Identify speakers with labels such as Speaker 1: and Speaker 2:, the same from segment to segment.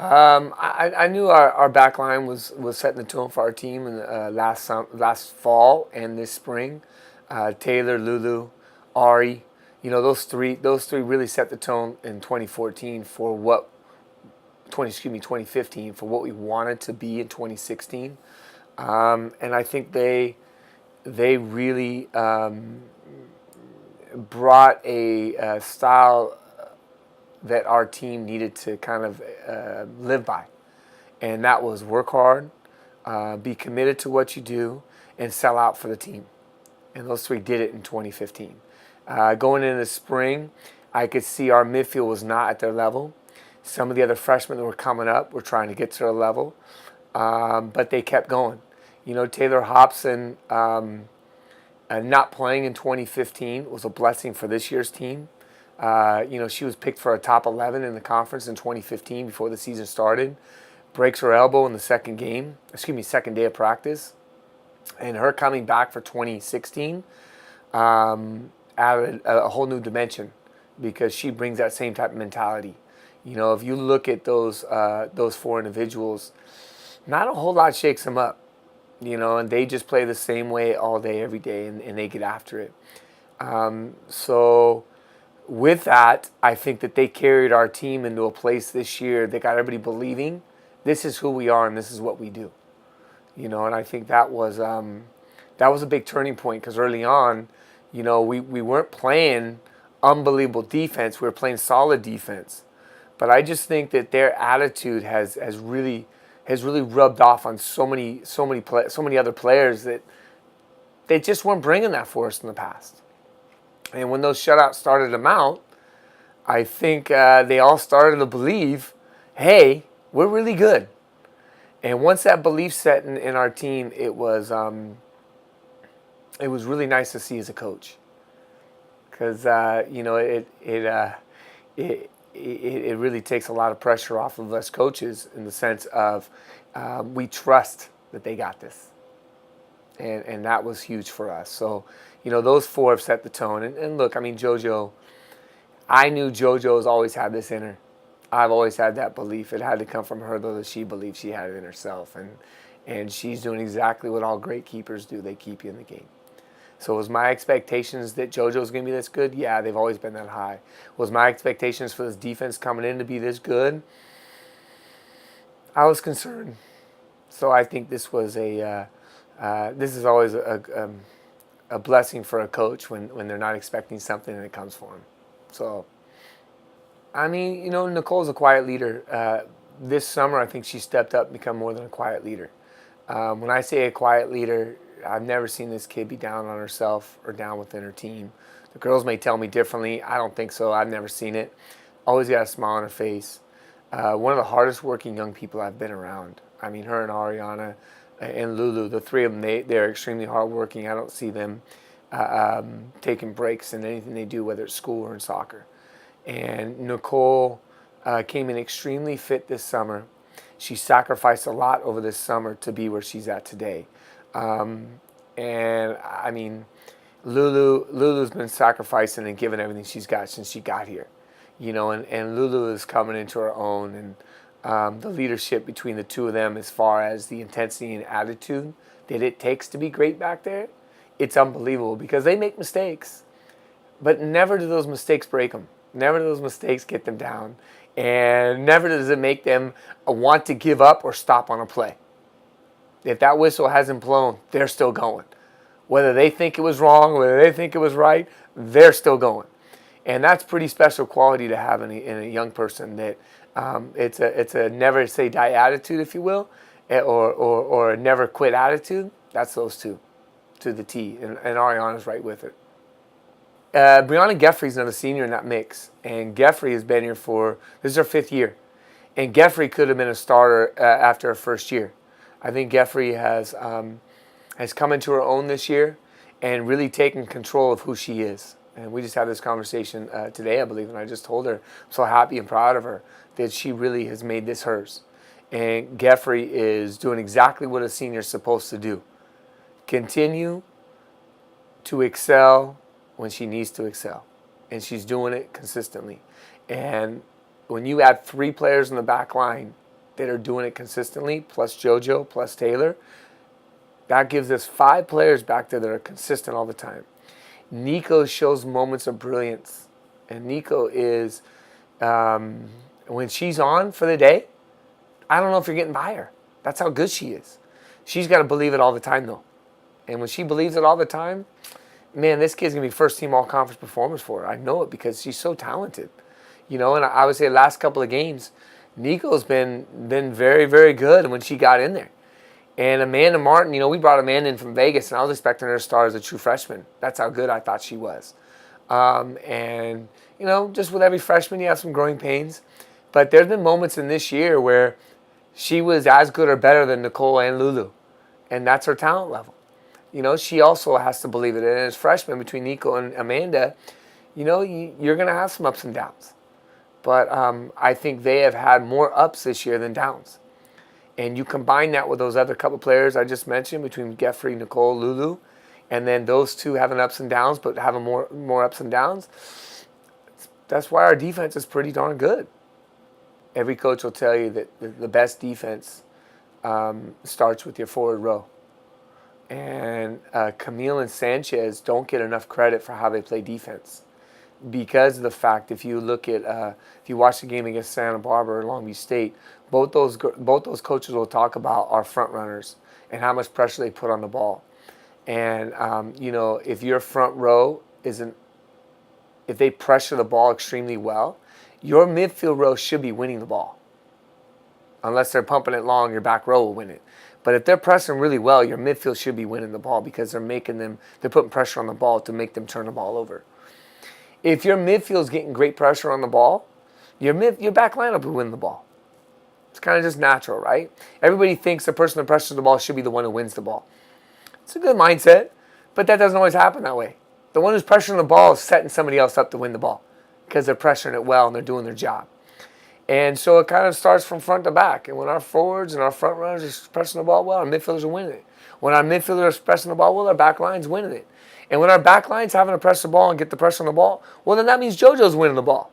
Speaker 1: I knew our back line was setting the tone for our team in last fall and this spring. Taylor, Lulu, Ari, those three really set the tone in 2014 for what 2015 for what we wanted to be in 2016. And I think they really brought a style that our team needed to kind of live by, and that was work hard, be committed to what you do, and sell out for the team. And those three did it in 2015. Going into the spring, I could see our midfield was not at their level. Some of the other freshmen that were coming up were trying to get to their level, but they kept going. Taylor Hobson not playing in 2015 was a blessing for this year's team. She was picked for a top 11 in the conference in 2015 before the season started. Breaks her elbow in the second day of practice. And her coming back for 2016 added a whole new dimension because she brings that same type of mentality. If you look at those four individuals, not a whole lot shakes them up. And they just play the same way all day, every day, and they get after it. So with that, I think that they carried our team into a place this year that got everybody believing this is who we are and this is what we do. And I think that was a big turning point because early on, we weren't playing unbelievable defense. We were playing solid defense. But I just think that their attitude has really rubbed off on so many other players that they just weren't bringing that for us in the past. And when those shutouts started to mount, I think they all started to believe, hey, we're really good. And once that belief set in our team, it was really nice to see as a coach, because it really takes a lot of pressure off of us coaches in the sense of we trust that they got this, and that was huge for us. So those four have set the tone. And look, I mean, JoJo, I knew JoJo's always had this in her. I've always had that belief. It had to come from her, though, that she believed she had it in herself. And she's doing exactly what all great keepers do. They keep you in the game. So was my expectations that JoJo's going to be this good? Yeah, they've always been that high. Was my expectations for this defense coming in to be this good? I was concerned. So I think this was this is always a blessing for a coach when they're not expecting something and it comes for them. So, I mean, Nicole's a quiet leader. This summer, I think she stepped up and become more than a quiet leader. When I say a quiet leader, I've never seen this kid be down on herself or down within her team. The girls may tell me differently. I don't think so. I've never seen it. Always got a smile on her face. One of the hardest working young people I've been around. I mean, her and Ariana and Lulu, the three of them, they're extremely hardworking. I don't see them taking breaks in anything they do, whether it's school or in soccer. And Nicole came in extremely fit this summer. She sacrificed a lot over this summer to be where she's at today. And I mean, Lulu's been sacrificing and giving everything she's got since she got here, and Lulu is coming into her own, and the leadership between the two of them as far as the intensity and attitude that it takes to be great back there, it's unbelievable because they make mistakes, but never do those mistakes break them. Never do those mistakes get them down, and never does it make them want to give up or stop on a play. If that whistle hasn't blown, they're still going. Whether they think it was wrong, whether they think it was right, they're still going. And that's pretty special quality to have in a young person. That it's a never say die attitude, if you will, or a never quit attitude. That's those two, to the T. And Ariana's right with it. Brianna Geffrey's another senior in that mix, and Geffrey has been here this is her 5th year, and Geffrey could have been a starter after her first year. I think Geffrey has come into her own this year and really taken control of who she is. And we just had this conversation today, I believe, and I just told her I'm so happy and proud of her that she really has made this hers. And Geffrey is doing exactly what a senior is supposed to do. Continue to excel when she needs to excel. And she's doing it consistently. And when you add 3 players in the back line that are doing it consistently, plus JoJo, plus Taylor. That gives us 5 players back there that are consistent all the time. Nico shows moments of brilliance. And Nico is, when she's on for the day, I don't know if you're getting by her. That's how good she is. She's got to believe it all the time, though. And when she believes it all the time, man, this kid's going to be first-team all-conference performers for her. I know it because she's so talented. And I would say the last couple of games, Nico's been very, very good when she got in there. And Amanda Martin, we brought Amanda in from Vegas, and I was expecting her to start as a true freshman. That's how good I thought she was. And just with every freshman, you have some growing pains. But there's been moments in this year where she was as good or better than Nicole and Lulu. And that's her talent level. She also has to believe it. And as freshmen, between Nico and Amanda, you're going to have some ups and downs. But I think they have had more ups this year than downs. And you combine that with those other couple players I just mentioned, between Geoffrey, Nicole, Lulu, and then those two having ups and downs, but having more ups and downs, that's why our defense is pretty darn good. Every coach will tell you that the best defense starts with your forward row. And Camille and Sanchez don't get enough credit for how they play defense, because of the fact, if you look at if you watch the game against Santa Barbara or Long Beach State, both those coaches will talk about our front runners and how much pressure they put on the ball. And if your front row if they pressure the ball extremely well, your midfield row should be winning the ball. Unless they're pumping it long, your back row will win it. But if they're pressing really well, your midfield should be winning the ball, because they're putting pressure on the ball to make them turn the ball over. If your midfield's getting great pressure on the ball, your back line will be winning the ball. It's kind of just natural, right? Everybody thinks the person that pressures the ball should be the one who wins the ball. It's a good mindset, but that doesn't always happen that way. The one who's pressuring the ball is setting somebody else up to win the ball, because they're pressuring it well and they're doing their job. And so it kind of starts from front to back. And when our forwards and our front runners are pressing the ball well, our midfielders are winning it. When our midfielders are pressing the ball well, our back line's winning it. And when our back line's having to press the ball and get the pressure on the ball, well, then that means JoJo's winning the ball.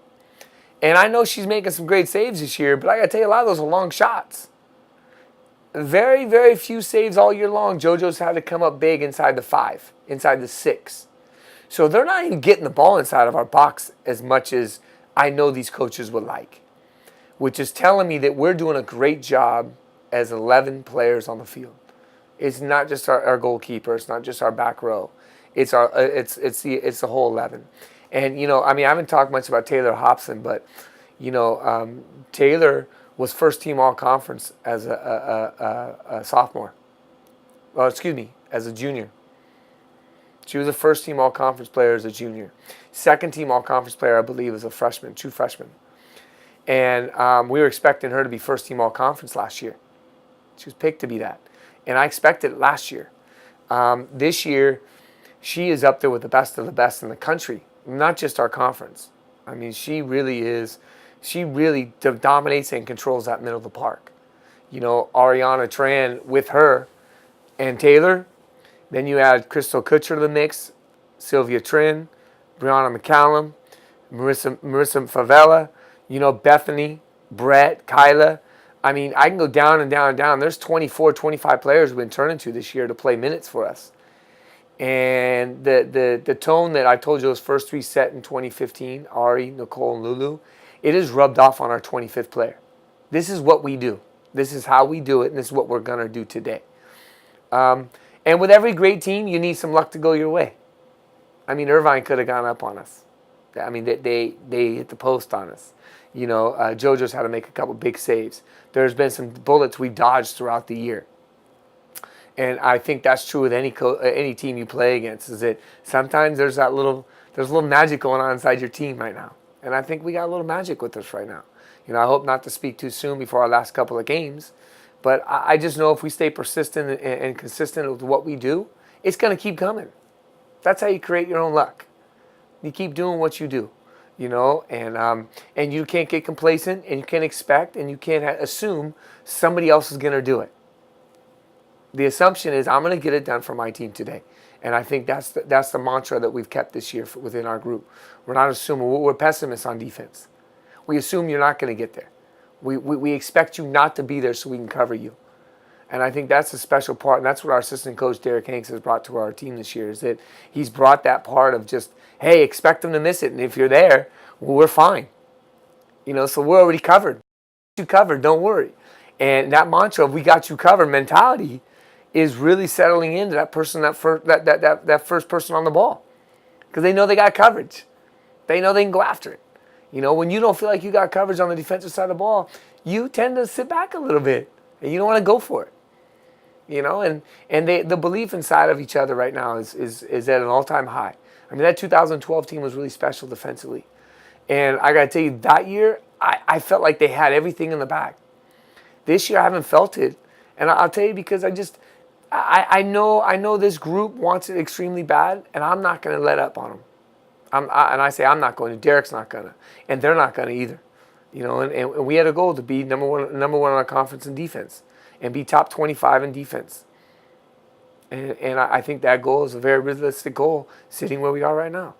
Speaker 1: And I know she's making some great saves this year, but I got to tell you, a lot of those are long shots. Very, very few saves all year long. JoJo's had to come up big inside the 5, inside the 6. So they're not even getting the ball inside of our box as much as I know these coaches would like, which is telling me that we're doing a great job as 11 players on the field. It's not just our goalkeeper. It's not just our back row. It's the whole 11. And, I haven't talked much about Taylor Hobson, but, Taylor was first team all-conference as a sophomore. Well, as a junior. She was a first team all-conference player as a junior. Second team all-conference player, I believe, as a freshman, true freshman. And we were expecting her to be first team all-conference last year. She was picked to be that. And I expected it last year. This year, she is up there with the best of the best in the country, not just our conference. She really is. She really dominates and controls that middle of the park. Ariana Tran with her and Taylor. Then you add Crystal Kutcher to the mix, Sylvia Trin, Brianna McCallum, Marissa Favela, Bethany, Brett, Kyla. I can go down and down and down. There's 24, 25 players we've been turning to this year to play minutes for us. And the tone that I told you those first 3 set in 2015, Ari, Nicole, and Lulu, it is rubbed off on our 25th player. This is what we do. This is how we do it, and this is what we're going to do today. And with every great team, you need some luck to go your way. Irvine could have gone up on us. They hit the post on us. JoJo's had to make a couple big saves. There's been some bullets we dodged throughout the year. And I think that's true with any team you play against, is that sometimes there's a little magic going on inside your team right now. And I think we got a little magic with us right now. I hope not to speak too soon before our last couple of games. But I just know if we stay persistent and consistent with what we do, it's going to keep coming. That's how you create your own luck. You keep doing what you do, and you can't get complacent, and you can't expect, and you can't assume somebody else is going to do it. The assumption is, I'm going to get it done for my team today. And I think that's the mantra that we've kept this year within our group. We're not assuming. We're pessimists on defense. We assume you're not going to get there. We expect you not to be there so we can cover you. And I think that's a special part, and that's what our assistant coach, Derek Hanks, has brought to our team this year, is that he's brought that part of just, hey, expect them to miss it, and if you're there, well, we're fine. So we're already covered. You covered, don't worry. And that mantra of "we got you covered" mentality is really settling into that person, that first person on the ball, because they know they got coverage. They know they can go after it. When you don't feel like you got coverage on the defensive side of the ball, you tend to sit back a little bit, and you don't want to go for it. And the belief inside of each other right now is at an all-time high. I mean, that 2012 team was really special defensively. And I got to tell you, that year, I felt like they had everything in the bag. This year, I haven't felt it. And I'll tell you, because I know this group wants it extremely bad, and I'm not going to let up on them. And I say I'm not going to. Derek's not going to. And they're not going to either. And we had a goal to be number one in our conference in defense and be top 25 in defense. And I think that goal is a very realistic goal sitting where we are right now.